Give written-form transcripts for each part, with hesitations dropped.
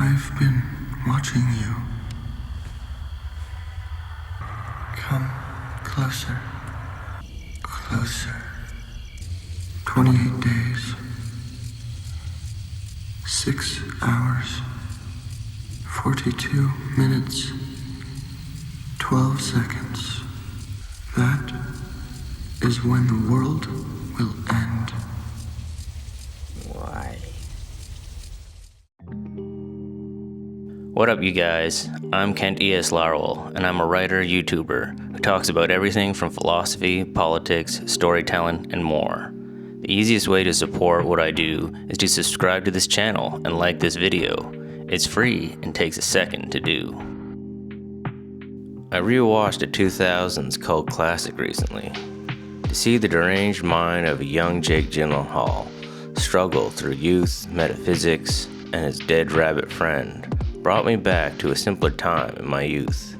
I've been watching you. Come closer. Closer. 28 days. 6 hours. 42 minutes. 12 seconds. That is when the world will end. Why? What up, you guys? I'm Kent E.S. Larwill, and I'm a writer YouTuber who talks about everything from philosophy, politics, storytelling, and more. The easiest way to support what I do is to subscribe to this channel and like this video. It's free and takes a second to do. I rewatched a 2000s cult classic recently. To see the deranged mind of a young Jake Gyllenhaal struggle through youth, metaphysics, and his dead rabbit friend brought me back to a simpler time in my youth.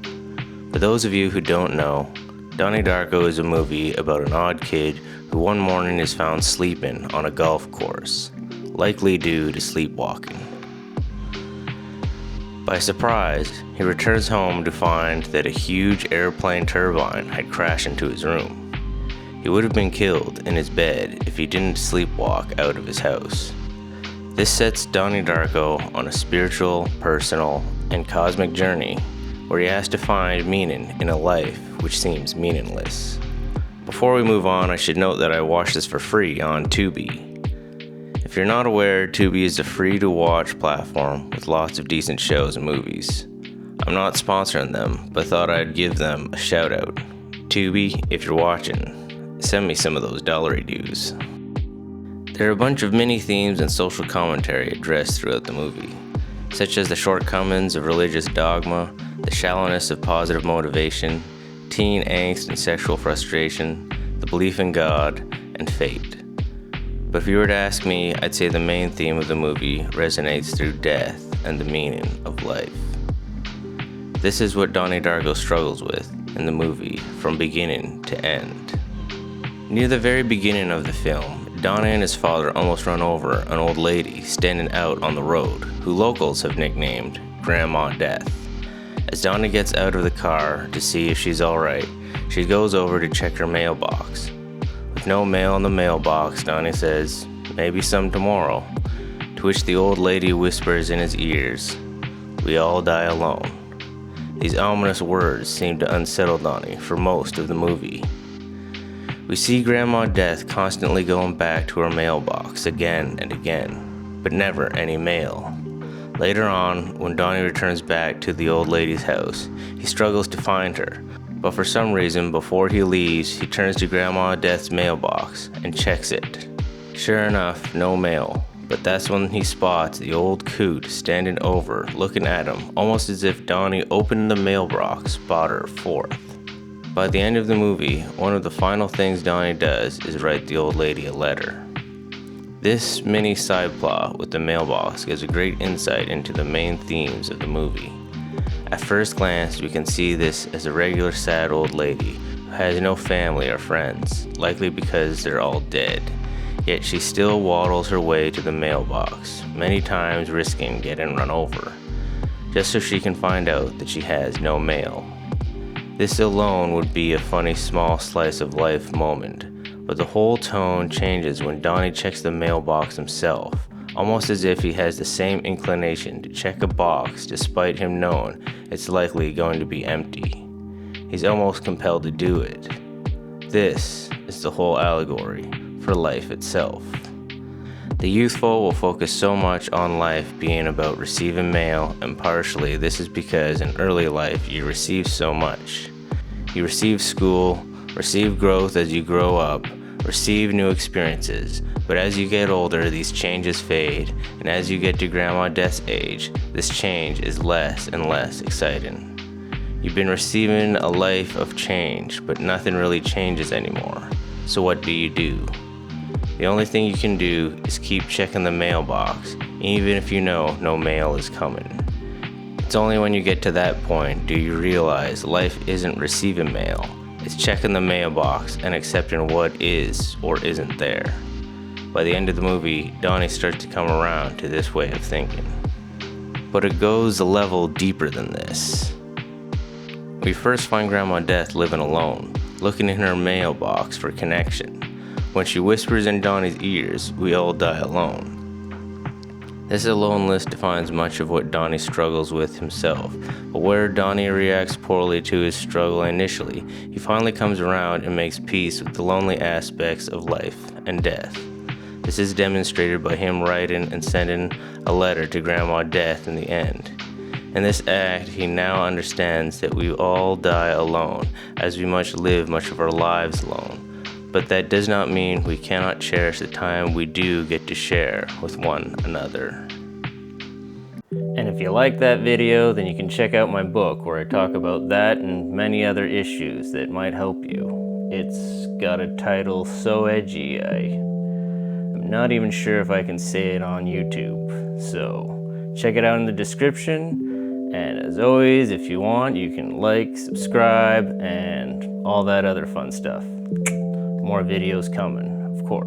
For those of you who don't know, Donnie Darko is a movie about an odd kid who one morning is found sleeping on a golf course, likely due to sleepwalking. By surprise, he returns home to find that a huge airplane turbine had crashed into his room. He would have been killed in his bed if he didn't sleepwalk out of his house. This sets Donnie Darko on a spiritual, personal, and cosmic journey where he has to find meaning in a life which seems meaningless. Before we move on, I should note that I watched this for free on Tubi. If you're not aware, Tubi is a free-to-watch platform with lots of decent shows and movies. I'm not sponsoring them, but thought I'd give them a shout-out. Tubi, if you're watching, send me some of those dollary dues. There are a bunch of mini themes and social commentary addressed throughout the movie, such as the shortcomings of religious dogma, the shallowness of positive motivation, teen angst and sexual frustration, the belief in God, and fate. But if you were to ask me, I'd say the main theme of the movie resonates through death and the meaning of life. This is what Donnie Darko struggles with in the movie from beginning to end. Near the very beginning of the film, Donnie and his father almost run over an old lady standing out on the road, who locals have nicknamed Grandma Death. As Donnie gets out of the car to see if she's alright, she goes over to check her mailbox. With no mail in the mailbox, Donnie says, "Maybe some tomorrow," to which the old lady whispers in his ears, "We all die alone." These ominous words seem to unsettle Donnie for most of the movie. We see Grandma Death constantly going back to her mailbox again and again, but never any mail. Later on, when Donnie returns back to the old lady's house, he struggles to find her, but for some reason before he leaves, he turns to Grandma Death's mailbox and checks it. Sure enough, no mail, but that's when he spots the old coot standing over, looking at him, almost as if Donnie opened the mailbox, brought her forth. By the end of the movie, one of the final things Donnie does is write the old lady a letter. This mini side plot with the mailbox gives a great insight into the main themes of the movie. At first glance, we can see this as a regular sad old lady who has no family or friends, likely because they're all dead. Yet she still waddles her way to the mailbox, many times risking getting run over, just so she can find out that she has no mail. This alone would be a funny small slice of life moment, but the whole tone changes when Donnie checks the mailbox himself, almost as if he has the same inclination to check a box despite him knowing it's likely going to be empty. He's almost compelled to do it. This is the whole allegory for life itself. The youthful will focus so much on life being about receiving mail, and partially this is because in early life you receive so much. You receive school, receive growth as you grow up, receive new experiences, but as you get older these changes fade, and as you get to Grandma Death's age, this change is less and less exciting. You've been receiving a life of change, but nothing really changes anymore. So what do? The only thing you can do is keep checking the mailbox, even if you know no mail is coming. It's only when you get to that point do you realize life isn't receiving mail, it's checking the mailbox and accepting what is or isn't there. By the end of the movie, Donnie starts to come around to this way of thinking. but it goes a level deeper than this. We first find Grandma Death living alone, looking in her mailbox for connection. When she whispers in Donnie's ears, we all die alone. This aloneness defines much of what Donnie struggles with himself, but where Donnie reacts poorly to his struggle initially, he finally comes around and makes peace with the lonely aspects of life and death. This is demonstrated by him writing and sending a letter to Grandma Death in the end. In this act, he now understands that we all die alone, as we must live much of our lives alone. But that does not mean we cannot cherish the time we do get to share with one another. And if you like that video, then you can check out my book where I talk about that and many other issues that might help you. It's got a title so edgy, I'm not even sure if I can say it on YouTube. So check it out in the description. And as always, if you want, you can like, subscribe, and all that other fun stuff. More videos coming, of course.